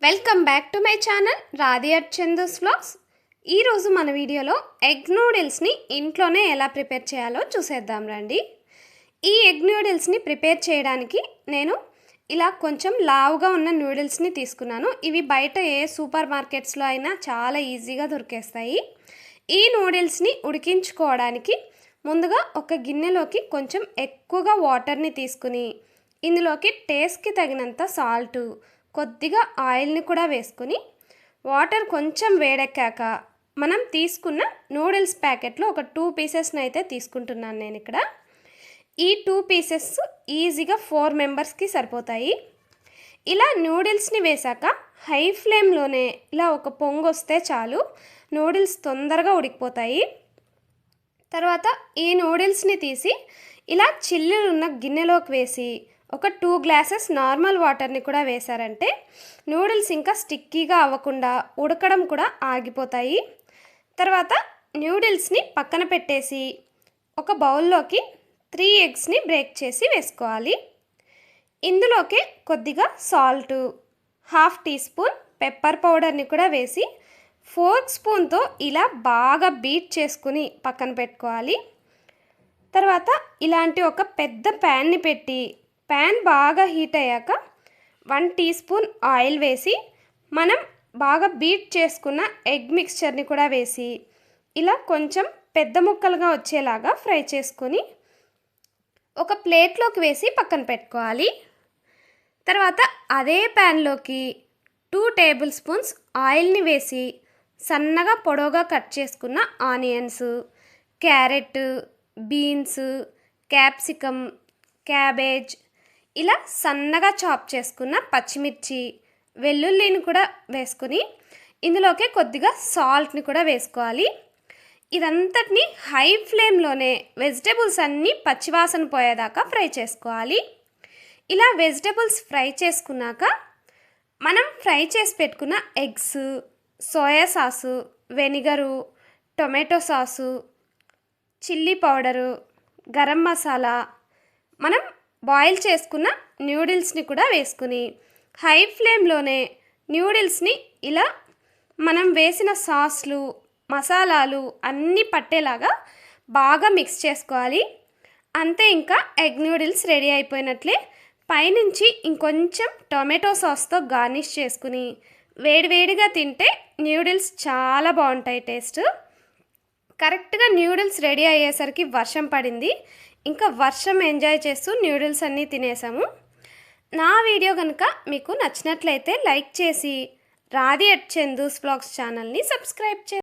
Welcome back to my channel Radhi at Chandu's vlogs. ఈరోజు మన వీడియోలో ఎగ్ నూడిల్స్ని ఇంట్లోనే ఎలా ప్రిపేర్ చేయాలో చూసేద్దాం రండి. ఈ ఎగ్ నూడిల్స్ని ప్రిపేర్ చేయడానికి నేను ఇలా కొంచెం లావుగా ఉన్న నూడిల్స్ని తీసుకున్నాను. ఇవి బయట ఏ సూపర్ మార్కెట్స్లో అయినా చాలా ఈజీగా దొరికేస్తాయి. ఈ నూడిల్స్ని ఉడికించుకోవడానికి ముందుగా ఒక గిన్నెలోకి కొంచెం ఎక్కువగా వాటర్ని తీసుకుని ఇందులోకి టేస్ట్కి తగినంత సాల్టు, కొద్దిగా ఆయిల్ని కూడా వేసుకుని వాటర్ కొంచెం వేడెక్కాక మనం తీసుకున్న నూడిల్స్ ప్యాకెట్లో ఒక 2 పీసెస్ని అయితే తీసుకుంటున్నాను నేను ఇక్కడ. ఈ 2 పీసెస్ ఈజీగా 4 మెంబర్స్కి సరిపోతాయి. ఇలా నూడిల్స్ని వేశాక హై ఫ్లేమ్లోనే ఇలా ఒక పొంగు వస్తే చాలు, నూడిల్స్ తొందరగా ఉడికిపోతాయి. తర్వాత ఈ నూడిల్స్ని తీసి ఇలా చిల్లులు ఉన్న గిన్నెలోకి వేసి ఒక 2 గ్లాసెస్ నార్మల్ వాటర్ని కూడా వేశారంటే నూడిల్స్ ఇంకా స్టిక్కీగా అవ్వకుండా ఉడకడం కూడా ఆగిపోతాయి. తర్వాత నూడిల్స్ని పక్కన పెట్టేసి ఒక బౌల్లోకి 3 ఎగ్స్ని బ్రేక్ చేసి వేసుకోవాలి. ఇందులోకి కొద్దిగా సాల్టు, 1/2 టీ స్పూన్ పెప్పర్ పౌడర్ని కూడా వేసి ఫోర్క్ స్పూన్తో ఇలా బాగా బీట్ చేసుకుని పక్కన పెట్టుకోవాలి. తర్వాత ఇలాంటి ఒక పెద్ద ప్యాన్ని పెట్టి ప్యాన్ బాగా హీట్ అయ్యాక 1 టీ స్పూన్ ఆయిల్ వేసి మనం బాగా బీట్ చేసుకున్న ఎగ్ మిక్స్చర్ని కూడా వేసి ఇలా కొంచెం పెద్ద ముక్కలుగా వచ్చేలాగా ఫ్రై చేసుకొని ఒక ప్లేట్లోకి వేసి పక్కన పెట్టుకోవాలి. తర్వాత అదే ప్యాన్లోకి 2 టేబుల్ స్పూన్స్ ఆయిల్ని వేసి సన్నగా పొడవుగా కట్ చేసుకున్న onions, carrot, beans, capsicum, cabbage, ఇలా సన్నగా చాప్ చేసుకున్న పచ్చిమిర్చి, వెల్లుల్లిని కూడా వేసుకుని ఇందులోకి కొద్దిగా సాల్ట్ని కూడా వేసుకోవాలి. ఇదంతటిని హై ఫ్లేమ్లోనే వెజిటేబుల్స్ అన్నీ పచ్చివాసన పోయేదాకా ఫ్రై చేసుకోవాలి. ఇలా వెజిటేబుల్స్ ఫ్రై చేసుకున్నాక మనం ఫ్రై చేసి పెట్టుకున్న eggs, soya sauce, vinegar, tomato sauce, chilli powder, garam masala, మనం బాయిల్ చేసుకున్న నూడిల్స్ని కూడా వేసుకుని హై ఫ్లేమ్లోనే నూడిల్స్ని ఇలా మనం వేసిన సాస్లు, మసాలాలు అన్నీ పట్టేలాగా బాగా మిక్స్ చేసుకోవాలి. అంతే, ఇంకా ఎగ్ నూడిల్స్ రెడీ అయిపోయినట్లే. పైనుంచి ఇంకొంచెం టొమాటో సాస్తో గార్నిష్ చేసుకుని వేడివేడిగా తింటే నూడిల్స్ చాలా బాగుంటాయి టేస్ట్. కరెక్ట్గా నూడిల్స్ రెడీ అయ్యేసరికి వర్షం పడింది. ఇంకా వర్షం ఎంజాయ్ చేస్తూ నూడిల్స్ అన్నీ తినేసాము. నా వీడియో కనుక మీకు నచ్చినట్లయితే లైక్ చేసి రాధి అట్ చందూస్ వ్లాగ్స్ ఛానల్ని సబ్స్క్రైబ్ చేయండి.